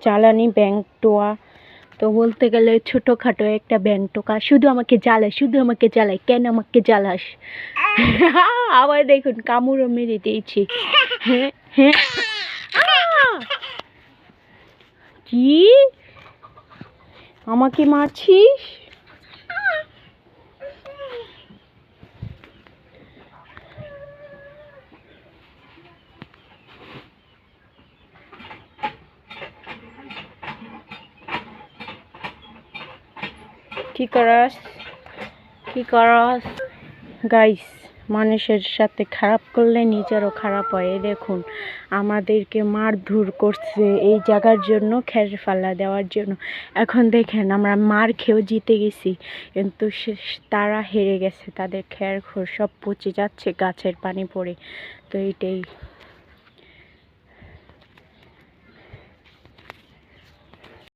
জ্বালানি ব্যাংক টোয়া। তো বলতে গেলে ছোটোখাটো একটা ব্যাংক টোকা, শুধু আমাকে জ্বালায়, কেন আমাকে জ্বালাস? আবার দেখুন কামড়ও মেরে দিয়েছি। হ্যাঁ হ্যাঁ, কি আমাকে মারছিস? কি করস গাইস? মানুষের সাথে খারাপ করলে নিজেরও খারাপ হয়। এই দেখুন আমাদেরকে মারধর করছে এই জায়গার জন্য, খের ফালা দেওয়ার জন্য। এখন দেখেন আমরা মার খেয়েও জিতে গেছি, কিন্তু তারা হেরে গেছে। তাদের খের খোর সব পচে যাচ্ছে গাছের পানি পড়ে। তো এইটাই।